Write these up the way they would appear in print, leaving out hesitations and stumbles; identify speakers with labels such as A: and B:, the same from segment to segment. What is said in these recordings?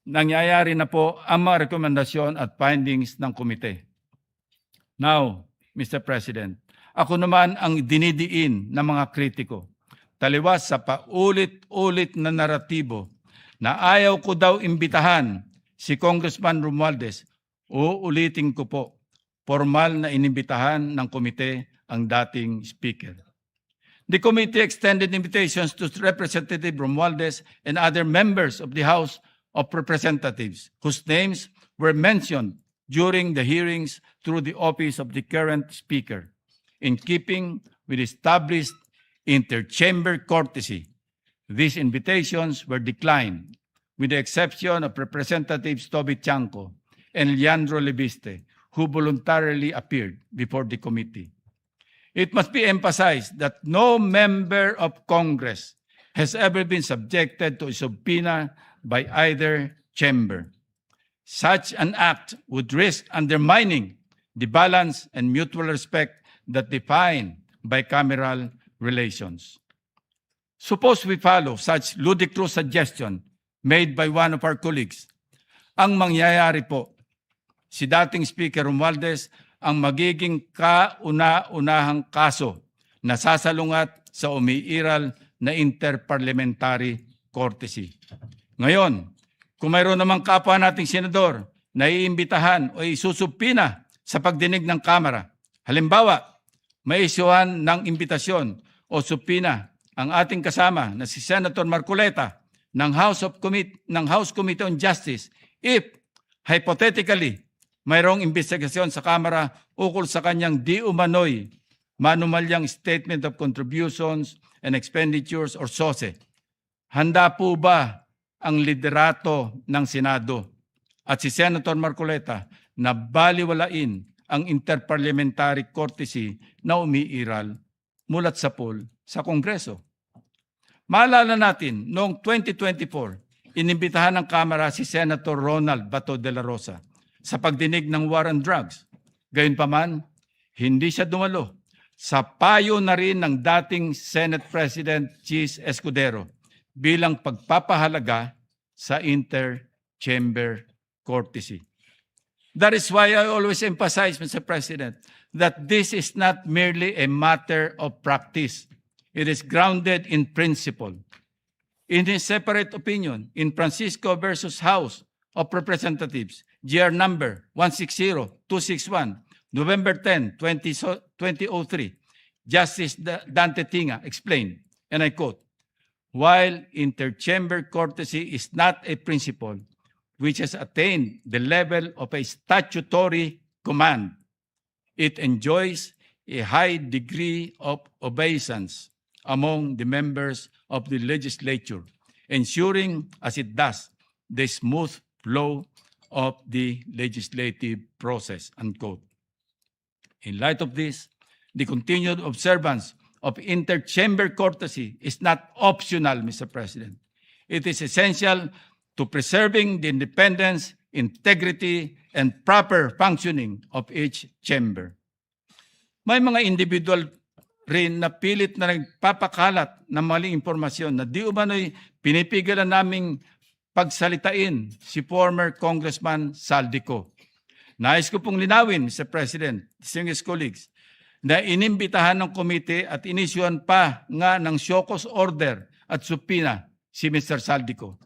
A: nangyayari na po ang mga rekomendasyon at findings ng komite. Now, Mr. President, ako naman ang dinidiin ng mga kritiko, taliwas sa paulit-ulit na naratibo na ayaw ko daw imbitahan si Congressman Romualdez. Uulitin ko po, formal na inimbitahan ng komite ang dating speaker. The committee extended invitations to Representative Romualdez and other members of the House of Representatives whose names were mentioned during the hearings through the office of the current speaker. In keeping with established interchamber courtesy, these invitations were declined, with the exception of Representatives Toby Chanco and Leandro Lebiste, who voluntarily appeared before the committee. It must be emphasized that no member of Congress has ever been subjected to a subpoena by either chamber. Such an act would risk undermining the balance and mutual respect that define bicameral relations. Suppose we follow such ludicrous suggestion made by one of our colleagues. Ang mangyayari po, si dating Speaker Romualdez ang magiging kauna-unahang kaso na sasalungat sa umiiral na interparliamentary courtesy. Ngayon, kung mayroon namang kapwa nating senador na iimbitahan o isusubpina sa pagdinig ng Kamara, halimbawa, may isyuhan ng imbitasyon o subpina ang ating kasama na si Senator Marcoleta ng House Committee on Justice if, hypothetically, mayroong investigasyon sa Kamara ukol sa kanyang di umano'y manumalyang Statement of Contributions and Expenditures or SOSE. Handa po ba ang liderato ng Senado at si Senator Marcoleta na baliwalain ang interparliamentary courtesy na umiiral mulat sa pool sa Kongreso? Maalala natin, noong 2024, inimbitahan ng Kamara si Senator Ronald Bato de la Rosa sa pagdinig ng war on drugs. Gayunpaman, hindi siya dumalo. Sa payo na rin ng dating Senate President Chis Escudero bilang pagpapahalaga sa inter-chamber courtesy. That is why I always emphasize, Mr. President, that this is not merely a matter of practice. It is grounded in principle. In his separate opinion, in Francisco versus House of Representatives, GR number 160261, November 10, 2003, Justice Dante Tinga explained, and I quote, "While interchamber courtesy is not a principle which has attained the level of a statutory command, it enjoys a high degree of obeisance among the members of the legislature, ensuring, as it does, the smooth flow of the legislative process," unquote. In light of this, the continued observance of interchamber courtesy is not optional, Mr. President. It is essential to preserving the independence, integrity, and proper functioning of each chamber. May mga individual rin na pilit na nagpapakalat ng maling impormasyon na di umano'y pinipigilan naming pagsalitain si former Congressman Saldico. Nais ko pong linawin, Mr. President, distinguished colleagues, na inimbitahan ng komite at inisyuhan pa nga ng show cause order at subpoena si Mr. Saldico.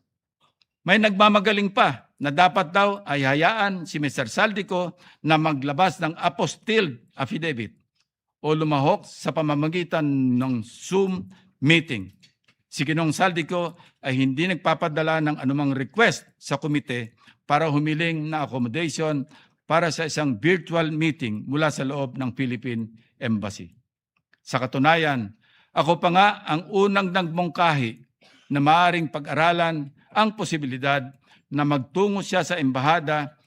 A: May nagmamagaling pa na dapat daw ay hayaan si Mr. Saldico na maglabas ng apostilled affidavit o lumahok sa pamamagitan ng Zoom meeting. Si Ginoong Saldico ay hindi nagpapadala ng anumang request sa komite para humiling na accommodation para sa isang virtual meeting mula sa loob ng Philippine Embassy. Sa katunayan, ako pa nga ang unang nagmungkahi na maaaring pag-aralan ang posibilidad na magtungo siya sa embahada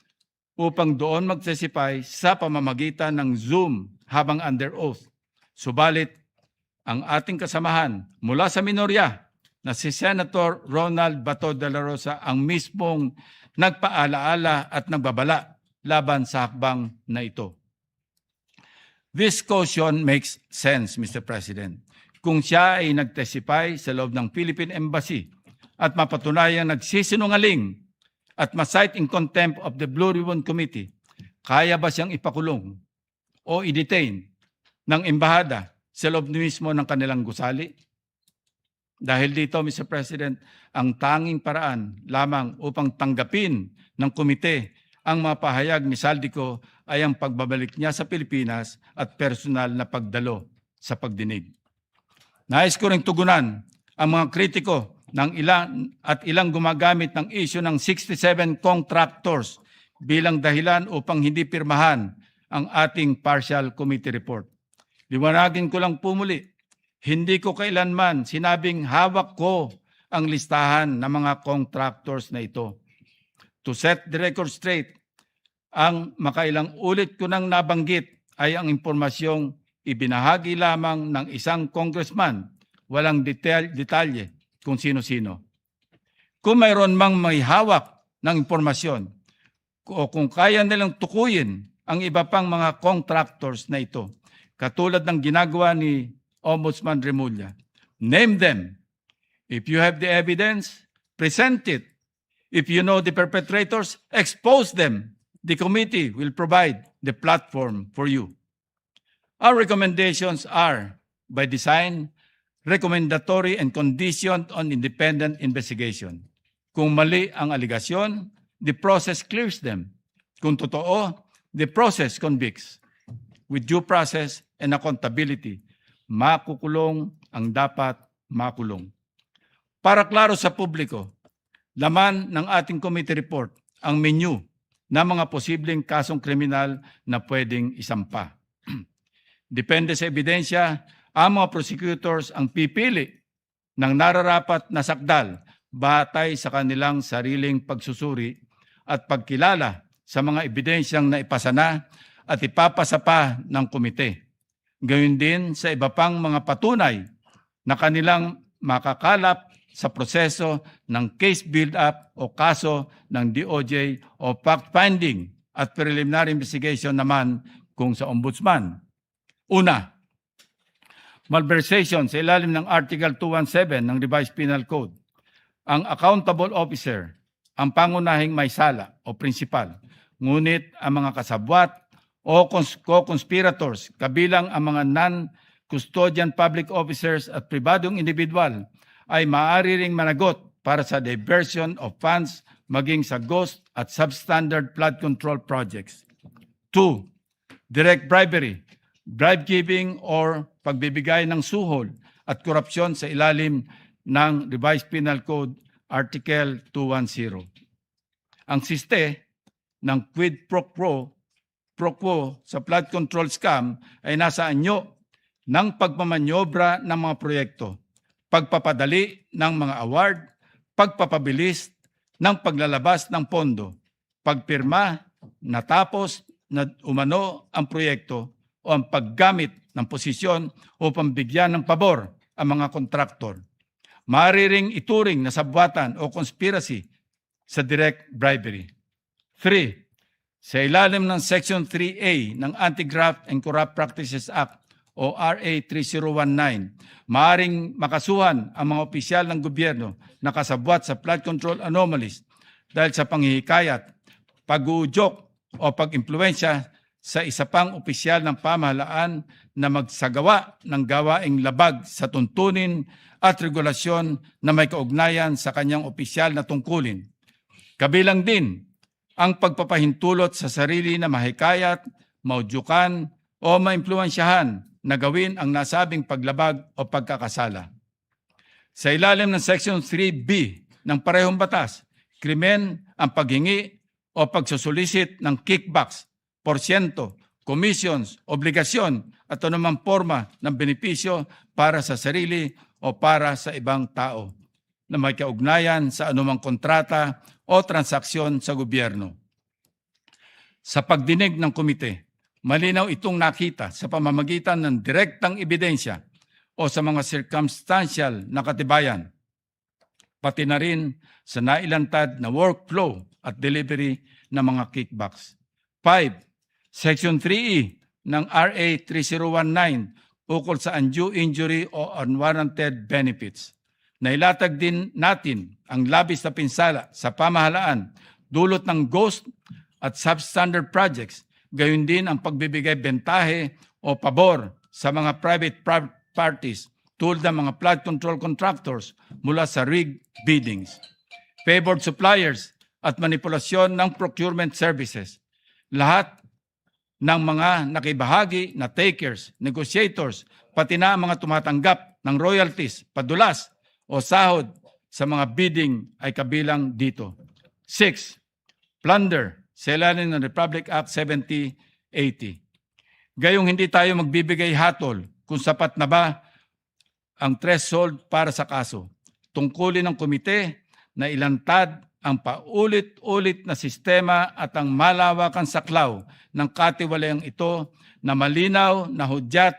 A: upang doon magsasipay sa pamamagitan ng Zoom habang under oath. Subalit, ang ating kasamahan mula sa minorya na si Senator Ronald Bato de la Rosa ang mismong nagpaalaala at nagbabala laban sa hakbang na ito. This caution makes sense, Mr. President. Kung siya ay nagtestify sa loob ng Philippine Embassy at mapatunayang nagsisinungaling, at ma-cite in contempt of the Blue Ribbon Committee, kaya ba siyang ipakulong o i-detain ng embahada sa loob mismo ng kanilang gusali? Dahil dito, Mr. President, ang tanging paraan lamang upang tanggapin ng komite ang mga pahayag ni Saldico ay ang pagbabalik niya sa Pilipinas at personal na pagdalo sa pagdinig. Nais ko ring tugunan ang mga kritiko ng ilang gumagamit ng issue ng 67 contractors bilang dahilan upang hindi pirmahan ang ating partial committee report. Liwanagin ko lang po muli, hindi ko kailanman sinabing hawak ko ang listahan ng mga contractors na ito. To set the record straight, ang makailang ulit ko nang nabanggit ay ang impormasyong ibinahagi lamang ng isang congressman, walang detalye kung sino-sino. Kung mayroon mang may hawak ng impormasyon o kung kaya nilang tukuyin ang iba pang mga contractors na ito, katulad ng ginagawa ni Ombudsman Remulla, name them. If you have the evidence, present it. If you know the perpetrators, expose them. The committee will provide the platform for you. Our recommendations are, by design, recommendatory and conditioned on independent investigation. Kung mali ang aligasyon, the process clears them. Kung totoo, the process convicts. With due process and accountability, makukulong ang dapat makulong. Para klaro sa publiko, laman ng ating committee report ang menu ng mga posibleng kasong kriminal na pwedeng isampa. Depende sa ebidensya, ang mga prosecutors ang pipili ng nararapat na sakdal batay sa kanilang sariling pagsusuri at pagkilala sa mga ebidensyang naipasa na at ipapasa pa ng komite. Gayun din sa iba pang mga patunay na kanilang makakalap sa proseso ng case build-up o kaso ng DOJ o fact-finding at preliminary investigation naman kung sa ombudsman. Una, malversation sa ilalim ng Article 217 ng Revised Penal Code. Ang accountable officer, ang pangunahing may sala o principal, ngunit ang mga kasabwat o co-conspirators, kabilang ang mga non-custodian public officers at pribadong individual, ay maaari ring managot para sa diversion of funds maging sa ghost at substandard flood control projects. 2. Direct bribery, bribe-giving or pagbibigay ng suhol at korupsyon sa ilalim ng Revised Penal Code Article 210. Ang siste ng quid pro quo sa flood control scam ay nasa anyo ng pagmamanyobra ng mga proyekto, pagpapadali ng mga award, pagpapabilis ng paglalabas ng pondo, pagpirma natapos na umano ang proyekto o ang paggamit ng posisyon upang bigyan ng pabor ang mga kontraktor. Maaari ring ituring na sabwatan o conspiracy sa direct bribery. 3. Sa ilalim ng Section 3A ng Anti-Graft and Corrupt Practices Act o RA 3019, maaaring makasuhan ang mga opisyal ng gobyerno na kasabwat sa flood control anomalies dahil sa panghihikayat, pag-uudyok o pag-impluensya sa isa pang opisyal ng pamahalaan na magsagawa ng gawaing labag sa tuntunin at regulasyon na may kaugnayan sa kanyang opisyal na tungkulin. Kabilang din ang pagpapahintulot sa sarili na mahikayat, maudyukan o maimpluwensyahan na gawin ang nasabing paglabag o pagkakasala. Sa ilalim ng Section 3B ng parehong batas, krimen ang paghingi o pagsusulisit ng kickbacks, porsyento, commissions, obligasyon at anumang forma ng benepisyo para sa sarili o para sa ibang tao na may kaugnayan sa anumang kontrata o transaksyon sa gobyerno. Sa pagdinig ng komite, malinaw itong nakita sa pamamagitan ng direktang ebidensya o sa mga circumstantial na katibayan, pati na rin sa nailantad na workflow at delivery ng mga kickbacks. 5. Section 3E ng RA 3019 ukol sa undue injury o unwarranted benefits. Nailatag din natin ang labis na pinsala sa pamahalaan dulot ng ghost at substandard projects, gayon din ang pagbibigay bentahe o pabor sa mga private parties tulad ng mga flood control contractors mula sa rigged biddings, favored suppliers at manipulasyon ng procurement services. Lahat ng mga nakibahagi na takers, negotiators, pati na ang mga tumatanggap ng royalties, padulas o sahod sa mga bidding ay kabilang dito. 6. Plunder sa ilalim ng Republic Act 7080. Gayong hindi tayo magbibigay hatol kung sapat na ba ang threshold para sa kaso. Tungkulin ng komite na ilantad ang paulit-ulit na sistema at ang malawakang saklaw ng katiwalayang ito na malinaw na hudyat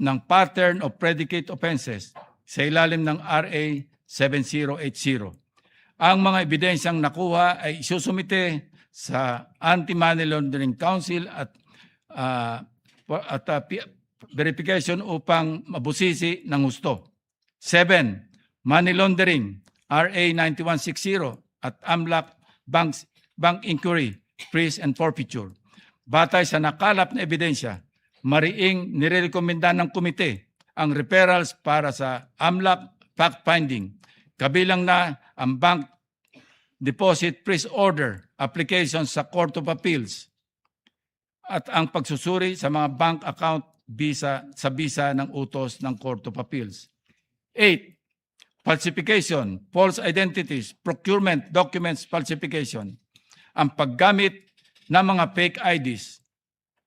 A: ng pattern of predicate offenses sa ilalim ng RA 7080. Ang mga ebidensyang nakuha ay isusumite sa Anti-Money Laundering Council at verification upang mabusisi ng husto. 7. Money Laundering, RA 9160 at AMLAC Bank Inquiry, Freeze and Forfeiture. Batay sa nakalap na ebidensya, mariing nirekomenda ng komite ang referrals para sa AMLAC fact-finding, kabilang na ang Bank Deposit Freeze Order application sa Court of Appeals at ang pagsusuri sa mga bank account bisa ng utos ng Court of Appeals. 8. Falsification, false identities, procurement documents falsification, ang paggamit ng mga fake IDs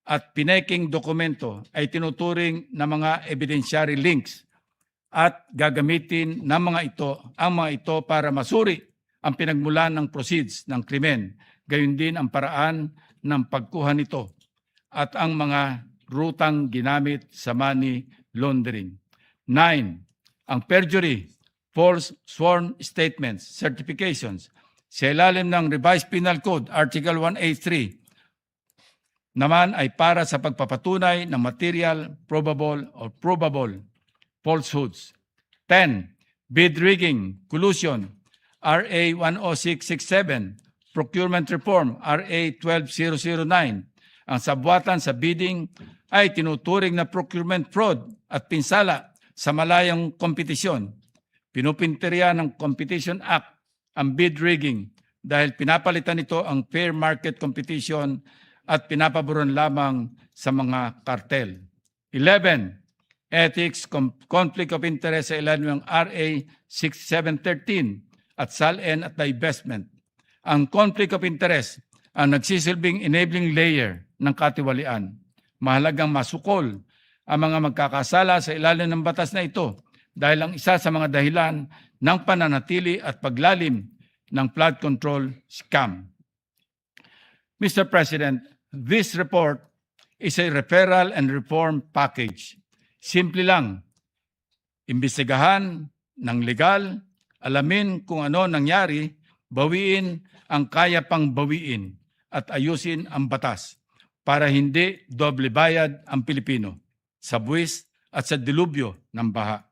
A: at pineking dokumento ay tinuturing na mga evidentiary links at gagamitin ng ang mga ito para masuri ang pinagmulan ng proceeds ng krimen, gayon din ang paraan ng pagkuha nito at ang mga rutang ginamit sa money laundering. 9. Ang perjury, false sworn statements, certifications, sa ilalim ng Revised Penal Code, Article 183, naman ay para sa pagpapatunay ng material, probable falsehoods. 10. Bid rigging, collusion, RA 10667, Procurement Reform, RA 12009. Ang sabwatan sa bidding ay tinuturing na procurement fraud at pinsala sa malayang kompetisyon. Pinupinteriya ng Competition Act ang bid rigging dahil pinapalitan ito ang fair market competition at pinapaboran lamang sa mga kartel. 11. Ethics, conflict of interest sa ilalim ng RA 6713 at SALN at divestment. Ang conflict of interest ang nagsisilbing enabling layer ng katiwalian. Mahalagang masukol ang mga magkakasala sa ilalim ng batas na ito dahil ang isa sa mga dahilan ng pananatili at paglalim ng flood control scam. Mr. President, this report is a referral and reform package. Simple lang, imbestigahan ng legal, alamin kung ano nangyari, bawiin ang kaya pang bawiin at ayusin ang batas para hindi doble bayad ang Pilipino sa buwis at sa dilubyo ng baha.